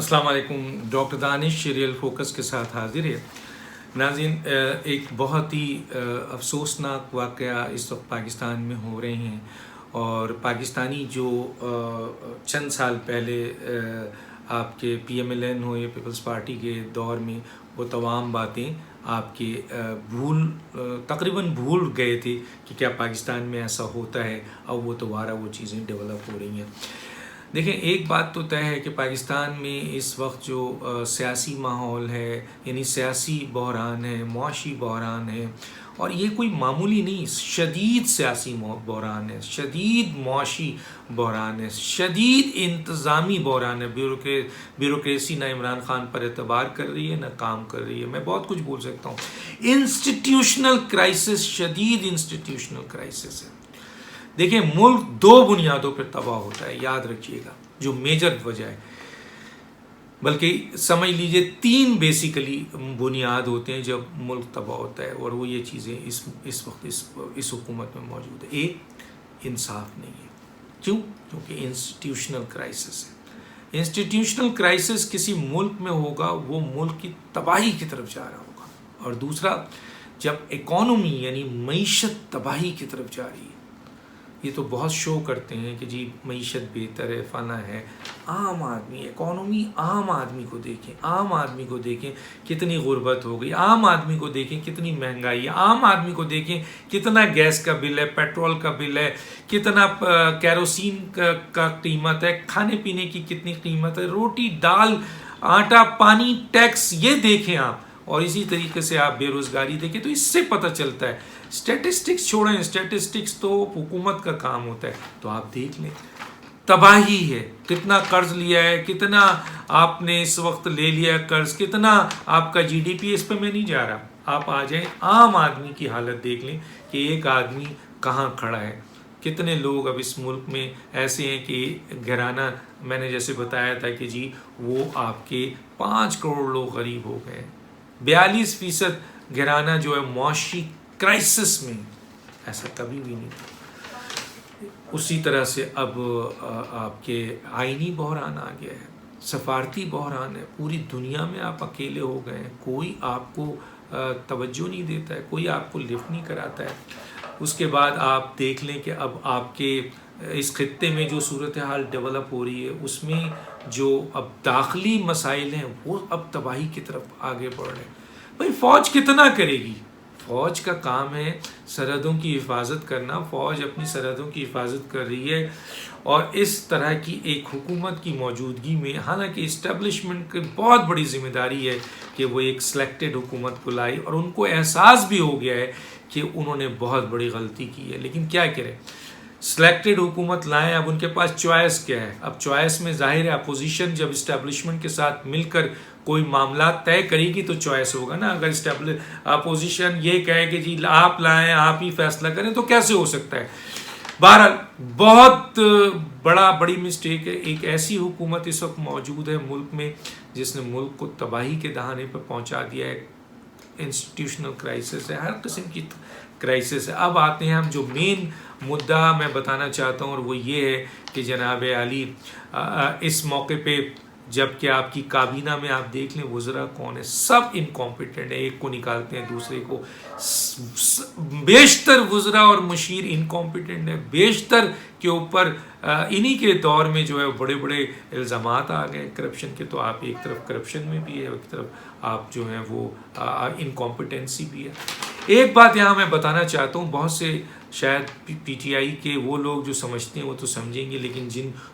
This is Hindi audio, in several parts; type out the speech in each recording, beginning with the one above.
अस्सलाम वालेकुम। डॉक्टर दानिश रियल फोकस के साथ हाजिर है। नाज़रीन, एक बहुत ही अफसोसनाक वाक़या इस वक्त पाकिस्तान में हो रहे हैं और पाकिस्तानी जो चंद साल पहले आपके PMLN हो या पीपल्स पार्टी के दौर में वो तमाम बातें आपके तकरीबन भूल गए थे कि क्या पाकिस्तान में ऐसा होता है। अब वो दोबारा वो चीज़ें डेवलप हो रही हैं। देखें, एक बात तो तय है कि पाकिस्तान में इस वक्त जो सियासी माहौल है, यानी सियासी बहरान है, मुआशी बहरान है, और ये कोई मामूली नहीं, शदीद सियासी बहरान है, शदीद मुआशी बहरान है, शदीद इंतज़ामी बहरान है। ब्यूरोक्रेसी ना इमरान खान पर एतबार कर रही है, ना काम कर रही है। मैं बहुत कुछ बोल सकता हूँ। इंस्टीट्यूशनल क्राइसिस, शदीद इंस्टीट्यूशनल क्राइसिस है। देखिए, मुल्क दो बुनियादों पर तबाह होता है, याद रखिएगा, जो मेजर वजह है। बल्कि समझ लीजिए 3 बेसिकली बुनियाद होते हैं जब मुल्क तबाह होता है, और वो ये चीज़ें इस वक्त इस हुकूमत में मौजूद है। एक, इंसाफ नहीं है। क्यों? क्योंकि इंस्टीट्यूशनल क्राइसिस है। इंस्टीट्यूशनल क्राइसिस किसी मुल्क में होगा, वो मुल्क की तबाही की तरफ जा रहा होगा। और दूसरा, जब इकॉनमी यानी मईशत तबाही की तरफ जा रही है, ये तो बहुत शो करते हैं कि जी मईशत बेहतर है, फना है। आम आदमी, इकॉनमी, आम आदमी को देखें, आम आदमी को देखें कितनी गुर्बत हो गई, आम आदमी को देखें कितनी महंगाई है, आम आदमी को देखें कितना गैस का बिल है, पेट्रोल का बिल है, कितना कैरोसिन का कीमत है, खाने पीने की कितनी कीमत है, रोटी दाल आटा पानी टैक्स, ये देखें आप। और इसी तरीके से आप बेरोज़गारी देखें तो इससे पता चलता है। स्टैटिस्टिक्स छोड़ें, स्टैटिस्टिक्स तो हुकूमत का काम होता है। तो आप देख लें, तबाही है। कितना कर्ज लिया है, कितना आपने इस वक्त ले लिया है कर्ज, कितना आपका GDP, इस पर मैं नहीं जा रहा। आप आ जाएं, आम आदमी की हालत देख लें कि एक आदमी कहाँ खड़ा है। कितने लोग अब इस मुल्क में ऐसे हैं कि घराना, मैंने जैसे बताया था कि जी वो आपके 5 करोड़ लोग गरीब हो गए। 42% घराना जो है मुआशी क्राइसिस में, ऐसा कभी भी नहीं था। उसी तरह से अब आपके आईनी बहरान आ गया है, सफारती बहरान है। पूरी दुनिया में आप अकेले हो गए हैं, कोई आपको तवज्जो नहीं देता है, कोई आपको लिफ्ट नहीं कराता है। उसके बाद आप देख लें कि अब आपके इस खित्ते में जो सूरत हाल डेवलप हो रही है, उसमें जो अब दाखिली मसाइल हैं वो अब तबाही की तरफ आगे बढ़ रहे हैं। भाई, फ़ौज कितना करेगी? फ़ौज का काम है सरहदों की हिफाजत करना। फ़ौज अपनी सरहदों की हिफाजत कर रही है, और इस तरह की एक हुकूमत की मौजूदगी में, हालांकि इस्टेब्लिशमेंट की बहुत बड़ी ज़िम्मेदारी है कि वो एक सिलेक्टेड हुकूमत को लाई, और उनको एहसास भी हो गया है कि उन्होंने बहुत बड़ी गलती की है। लेकिन क्या करें, सिलेक्टेड हुकूमत लाएं, अब उनके पास चॉइस क्या है? अब चॉइस में जाहिर है अपोजिशन जब इस्टेब्लिशमेंट के साथ मिलकर कोई मामला तय करेगी तो चॉइस होगा ना। अगर अपोजिशन ये कहे कि जी आप लाएं, आप ही फैसला करें, तो कैसे हो सकता है? बहरहाल बहुत बड़ी मिस्टेक है। एक ऐसी हुकूमत इस वक्त मौजूद है मुल्क में जिसने मुल्क को तबाही के दहाने पर पहुंचा दिया है। इंस्टीट्यूशनल क्राइसिस है, हर किस्म की क्राइसिस है। अब आते हैं हम जो मेन मुद्दा मैं बताना चाहता हूँ, और वो ये है कि जनाब आली इस मौके पे, जबकि आपकी काबीना में आप देख लें वज़रा कौन है, सब इनकॉम्पिटेंट है। एक को निकालते हैं दूसरे को। बेशतर वज़रा और मुशीर इनकॉम्पिटेंट है। बेशतर के ऊपर इन्हीं के दौर में जो है बड़े बड़े इल्ज़ामात आ गए करप्शन के। तो आप एक तरफ करप्शन में भी है, एक तरफ आप जो हैं वो इनकॉम्पिटेंसी भी है। एक बात यहाँ मैं बताना चाहता हूँ, बहुत से शायद PTI के वो लोग जो समझते हैं वो तो समझेंगे, लेकिन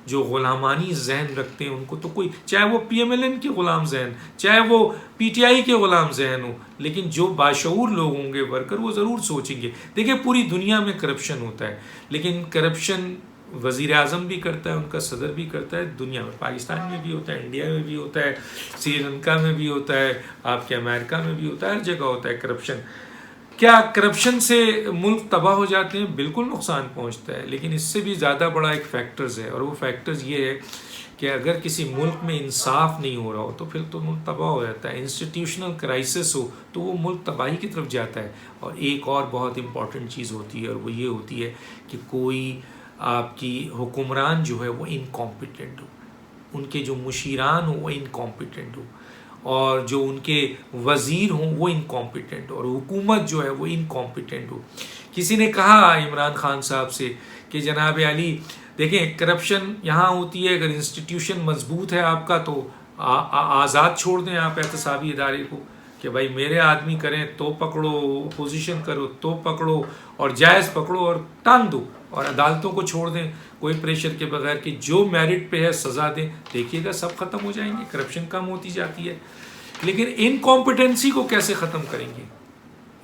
जो ग़ुलामानी जहन रखते हैं उनको तो कोई, चाहे वो PMLN के ग़ुलाम जहन, चाहे वो PTI के ग़ुलाम जहन हो, लेकिन जो बाशऊर लोग होंगे वर्कर, वो ज़रूर सोचेंगे। देखिए, पूरी दुनिया में करप्शन होता है, लेकिन करप्शन वज़ीर आज़म भी करता है, उनका सदर भी करता है, दुनिया में, पाकिस्तान में भी होता है, इंडिया में भी होता है, श्रीलंका में भी होता है, आपके अमेरिका में भी होता है, हर जगह होता है करप्शन। क्या करप्शन से मुल्क तबाह हो जाते हैं? बिल्कुल नुकसान पहुंचता है, लेकिन इससे भी ज़्यादा बड़ा एक फैक्टर्स है, और वो फैक्टर्स ये है कि अगर किसी मुल्क में इंसाफ नहीं हो रहा हो तो फिर तो मुल्क तबाह हो जाता है। इंस्टीट्यूशनल क्राइसिस हो तो वो मुल्क तबाही की तरफ जाता है। और एक और बहुत इंपॉर्टेंट चीज़ होती है, और वो ये होती है कि कोई आपकी हुक्मरान जो है वो इनकॉम्पिटेंट हो। उनके जो मुशीरान हो वो इनकॉम्पिटेंट हो, और जो उनके वज़ीर हों वो इनकॉम्पिटेंट हो, और हुकूमत जो है वो इनकॉम्पिटेंट हो। किसी ने कहा इमरान खान साहब से कि जनाब अली देखें, करप्शन यहाँ होती है, अगर इंस्टीट्यूशन मजबूत है आपका तो आज़ाद छोड़ दें आप एहतसाबी इदारे को, कि भाई मेरे आदमी करें तो पकड़ो, पोजीशन करो तो पकड़ो, और जायज़ पकड़ो और टांग दो, और अदालतों को छोड़ दें कोई प्रेशर के बगैर कि जो मेरिट पे है सज़ा दें। देखिएगा सब ख़त्म हो जाएंगे, करप्शन कम होती जाती है। लेकिन इनकॉम्पिटेंसी को कैसे ख़त्म करेंगे?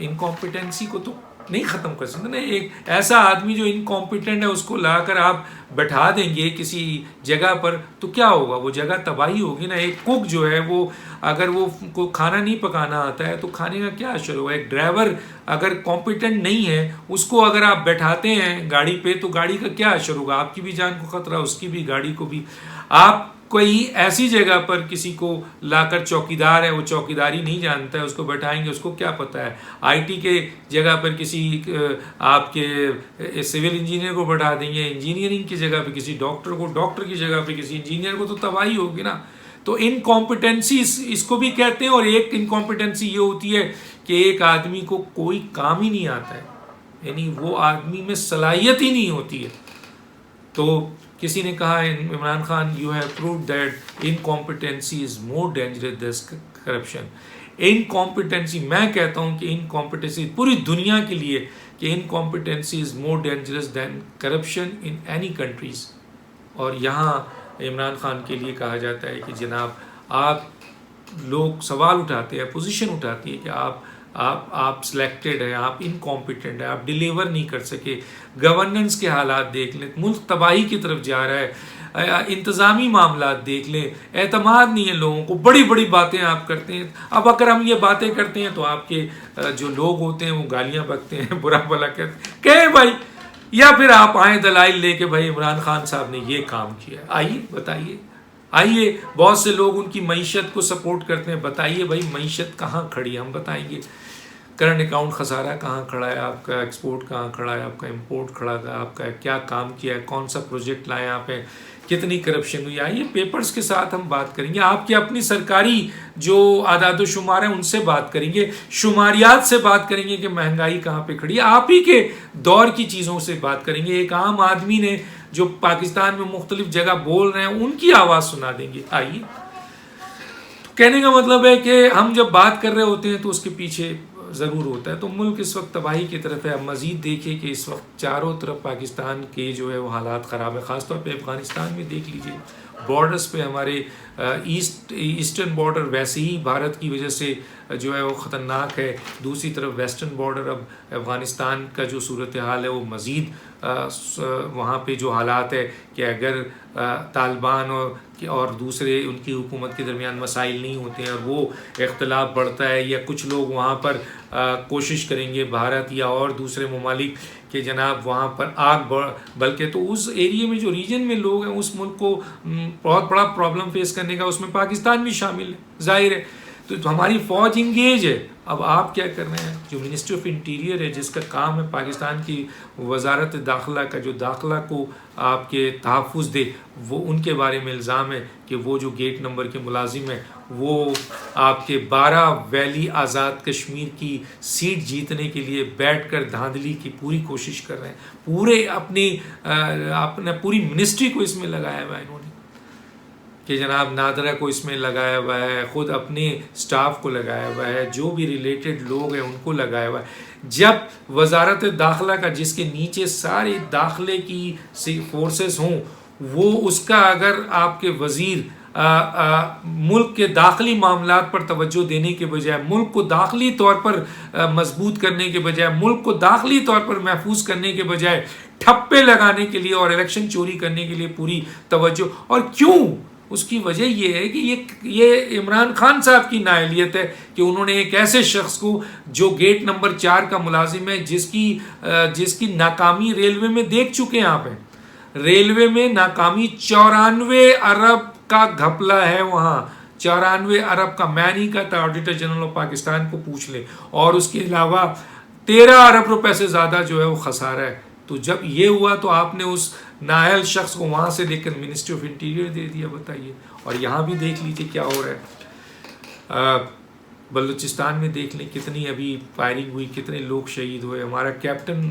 इनकॉम्पिटेंसी को तो नहीं ख़त्म कर सकते ना। एक ऐसा आदमी जो इनकॉम्पिटेंट है उसको लाकर आप बैठा देंगे किसी जगह पर तो क्या होगा? वो जगह तबाही होगी ना। एक कुक जो है वो अगर वो को खाना नहीं पकाना आता है तो खाने का क्या असर होगा? एक ड्राइवर अगर कॉम्पिटेंट नहीं है उसको अगर आप बैठाते हैं गाड़ी पे तो गाड़ी का क्या असर होगा? आपकी भी जान को ख़तरा, उसकी भी, गाड़ी को भी। आप कोई ऐसी जगह पर किसी को लाकर, चौकीदार है वो चौकीदारी नहीं जानता है, उसको बैठाएंगे, उसको क्या पता है? आईटी के जगह पर किसी आपके सिविल इंजीनियर को बैठा देंगे, इंजीनियरिंग की जगह पे किसी डॉक्टर को, डॉक्टर की जगह पे किसी इंजीनियर को, तो तबाही होगी ना। तो इनकॉम्पिटेंसी इसको भी कहते हैं। और एक इनकॉम्पिटेंसी ये होती है कि एक आदमी को कोई काम ही नहीं आता है, यानी वो आदमी में सलाहियत ही नहीं होती है। तो किसी ने कहा Imran Khan, you have proved that incompetency is more dangerous than corruption. Incompetency, मैं कहता हूँ कि इनकॉम्पिटेंसी पूरी दुनिया के लिए कि incompetency is more dangerous than corruption in any countries. और यहाँ इमरान खान के लिए कहा जाता है कि जनाब आप लोग सवाल उठाते हैं, पोजीशन उठाती है कि आप सिलेक्टेड हैं, आप इनकॉम्पिटेंट हैं, आप डिलीवर नहीं कर सके। गवर्नेंस के हालात देख लें, मुल्क तबाही की तरफ जा रहा है। इंतज़ामी मामला देख लें, एतमाद नहीं है लोगों को, बड़ी बड़ी बातें आप करते हैं। अब अगर हम ये बातें करते हैं तो आपके जो लोग होते हैं वो गालियाँ बकते हैं, बुरा भला कहे भाई, या फिर आप आए दलाइल लेके भाई इमरान खान साहब ने ये काम किया। आइए बताइए, आइए। बहुत से लोग उनकी मईशत को सपोर्ट करते हैं, बताइए भाई मईशत कहाँ खड़ी है, हम बताएंगे। करंट अकाउंट खसारा कहाँ खड़ा है आपका, एक्सपोर्ट कहाँ खड़ा है आपका, इंपोर्ट खड़ा है आपका, क्या काम किया है, कौन सा प्रोजेक्ट लाए यहाँ पे, कितनी करप्शन हुई। आइए पेपर्स के साथ हम बात करेंगे, आपकी अपनी सरकारी जो आदाद शुमार है उनसे बात करेंगे, शुमारियात से बात करेंगे कि महंगाई कहाँ पे खड़ी है, आप ही के दौर की चीज़ों से बात करेंगे। एक आम आदमी ने जो पाकिस्तान में मुख्तलिफ जगह बोल रहे हैं उनकी आवाज़ सुना देंगे। आइए, तो कहने का मतलब है कि हम जब बात कर रहे होते हैं तो उसके पीछे ज़रूर होता है। तो मुल्क इस वक्त तबाही की तरफ है। अब मज़ीद देखिए कि इस वक्त चारों तरफ पाकिस्तान के जो है वो हालात ख़राब है। ख़ासतौर पे अफ़गानिस्तान में देख लीजिए, बॉर्डर्स पे हमारे ईस्टर्न बॉर्डर वैसे ही भारत की वजह से जो है वो ख़तरनाक है। दूसरी तरफ वेस्टर्न बॉर्डर, अब अफ़गानिस्तान का जो सूरत हाल है वो मज़ीद वहाँ पे जो हालात है कि अगर तालिबान और दूसरे उनकी हुकूमत के दरमियान मसाइल नहीं होते हैं और वो इख्तलाफ बढ़ता है, या कुछ लोग वहाँ पर कोशिश करेंगे, भारत या और दूसरे ममालिक कि जनाब वहाँ पर आग बल्कि, तो उस एरिया में जो रीजन में लोग हैं उस मुल्क को बहुत बड़ा प्रॉब्लम फेस करने का, उसमें पाकिस्तान भी शामिल है, जाहिर है। तो हमारी फ़ौज इंगेज है। अब आप क्या कर रहे हैं? जो मिनिस्ट्री ऑफ इंटीरियर है जिसका काम है पाकिस्तान की वजारत दाखिला का, जो दाखिला को आपके तहफ़्फ़ुज़ दे, वो उनके बारे में इल्ज़ाम है कि वो जो गेट नंबर के मुलाजिम हैं वो आपके 12 वैली आज़ाद कश्मीर की सीट जीतने के लिए बैठकर धांधली की पूरी कोशिश कर रहे हैं। पूरे अपने पूरी मिनिस्ट्री को इसमें लगाया हुआ है इन्होंने कि जनाब नादरा को इसमें लगाया हुआ है, ख़ुद अपने स्टाफ को लगाया हुआ है, जो भी रिलेटेड लोग हैं उनको लगाया हुआ है। जब वजारत दाखिला का, जिसके नीचे सारे दाखिले की फोर्सेस हों, वो उसका अगर आपके वज़ीर मुल्क के दाखिली मामलात पर तवज्जो देने के बजाय, मुल्क को दाखिली तौर पर मजबूत करने के बजाय, मुल्क को दाखिली तौर पर महफूज करने के बजाय ठप्पे लगाने के लिए और इलेक्शन चोरी करने के लिए पूरी तवज्जो, और क्यों? उसकी वजह ये है कि ये इमरान खान साहब की नाअहलियत है कि उन्होंने एक ऐसे शख्स को जो गेट नंबर 4 का मुलाजिम है, जिसकी नाकामी रेलवे में देख चुके हैं आप हैं। रेलवे में नाकामी 94 अरब का घपला है वहाँ, 94 अरब का। मैं नहीं कहता, ऑडिटर जनरल ऑफ पाकिस्तान को पूछ ले। और उसके अलावा 13 अरब रुपए से ज़्यादा जो है वो खसारा है। तो जब ये हुआ तो आपने उस नाअहल शख्स को वहाँ से लेकर मिनिस्ट्री ऑफ इंटीरियर दे दिया, बताइए। और यहाँ भी देख लीजिए क्या हो रहा है। बलूचिस्तान में देख लें कितनी अभी फायरिंग हुई, कितने लोग शहीद हुए। हमारा कैप्टन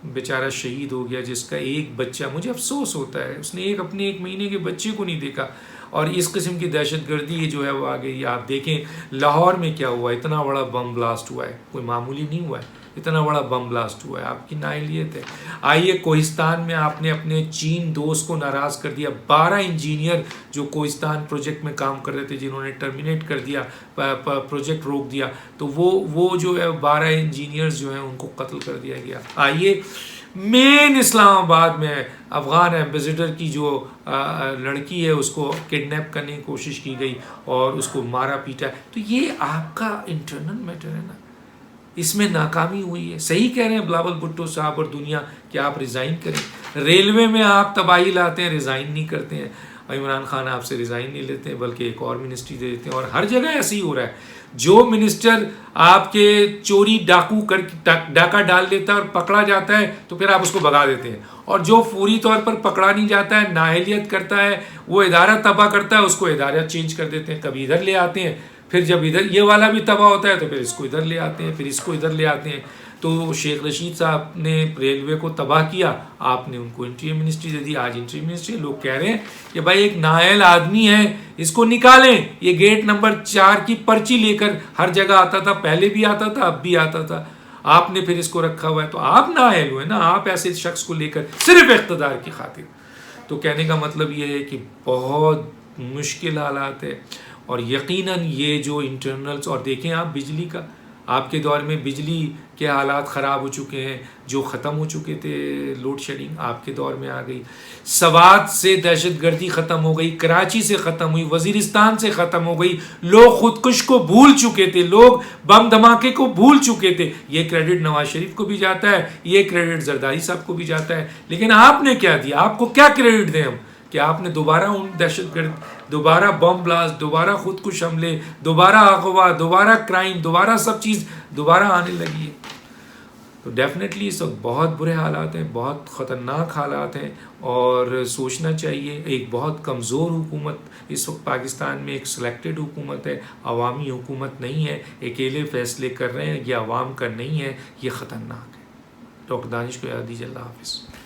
बेचारा शहीद हो गया, जिसका एक बच्चा, मुझे अफसोस होता है, उसने अपने 1 महीने के बच्चे को नहीं देखा। और इस किस्म की दहशतगर्दी ये जो है वो आ गई। आप देखें लाहौर में क्या हुआ, इतना बड़ा बम ब्लास्ट हुआ है, कोई मामूली नहीं हुआ है, इतना बड़ा बम ब्लास्ट हुआ है। आपकी नाअहलियत है। आइए कोहिस्तान में आपने अपने चीन दोस्त को नाराज़ कर दिया। 12 इंजीनियर जो कोहिस्तान प्रोजेक्ट में काम कर रहे थे, जिन्होंने टर्मिनेट कर दिया, प्रोजेक्ट रोक दिया, तो वो जो है 12 इंजीनियर्स जो हैं उनको कत्ल कर दिया गया। आइए मेन इस्लामाबाद में अफ़गान एम्बेसडर की जो लड़की है उसको किडनैप करने की कोशिश की गई और उसको मारा पीटा। तो ये आपका इंटरनल मैटर है ना, इसमें नाकामी हुई है। सही कह रहे हैं बिलावल भुट्टो साहब और दुनिया कि आप रिज़ाइन करें। रेलवे में आप तबाही लाते हैं, रिज़ाइन नहीं करते हैं। इमरान खान आपसे रिज़ाइन नहीं लेते हैं, बल्कि एक और मिनिस्ट्री दे देते हैं। और हर जगह ऐसे ही हो रहा है। जो मिनिस्टर आपके चोरी डाका डाल देता है और पकड़ा जाता है तो फिर आप उसको भगा देते हैं। और जो फौरी तौर पर पकड़ा नहीं जाता है, नाअहलियत करता है, वो इदारा तबाह करता है, उसको इदारा चेंज कर देते हैं। कभी इधर ले आते हैं, फिर जब इधर ये वाला भी तबाह होता है तो फिर इसको इधर ले आते हैं, फिर इसको इधर ले आते हैं। तो शेख रशीद साहब ने रेलवे को तबाह किया, आपने उनको इंटीरियर मिनिस्ट्री दे दी। आज इंटीरियर मिनिस्ट्री लोग कह रहे हैं कि भाई एक नाअहल आदमी है, इसको निकालें। ये गेट नंबर 4 की पर्ची लेकर हर जगह आता था, पहले भी आता था, अब भी आता था। आपने फिर इसको रखा हुआ है, तो आप नाअहल हुए ना, आप ऐसे शख्स को लेकर सिर्फ इक़्तिदार की खातिर। तो कहने का मतलब ये है कि बहुत मुश्किल हालात है। और यकीनन ये जो इंटरनल्स, और देखें आप बिजली का, आपके दौर में बिजली के हालात ख़राब हो चुके हैं, जो ख़त्म हो चुके थे, लोड शेडिंग आपके दौर में आ गई। सवात से दहशतगर्दी ख़त्म हो गई, कराची से ख़त्म हुई, वज़ीरिस्तान से ख़त्म हो गई। लोग खुदकुश को भूल चुके थे, लोग बम धमाके को भूल चुके थे। ये क्रेडिट नवाज शरीफ को भी जाता है, ये क्रेडिट जरदारी साहब को भी जाता है। लेकिन आपने क्या दिया? आपको क्या क्रेडिट दें हम कि आपने दोबारा उन दहशतगर्द, दोबारा बम ब्लास्ट, दोबारा खुदकुश हमले, दोबारा अगवा, दोबारा क्राइम, दोबारा सब चीज़ दोबारा आने लगी है। तो डेफिनेटली इस वक्त बहुत बुरे हालात हैं, बहुत ख़तरनाक हालात हैं। और सोचना चाहिए, एक बहुत कमज़ोर हुकूमत इस वक्त पाकिस्तान में, एक सिलेक्टेड हुकूमत है, अवामी हुकूमत नहीं है। अकेले फ़ैसले कर रहे हैं, ये अवाम का नहीं है, ये ख़तरनाक है। डॉक्टर दानिश को याद दीजिए। अल्लाह हाफ़िज़।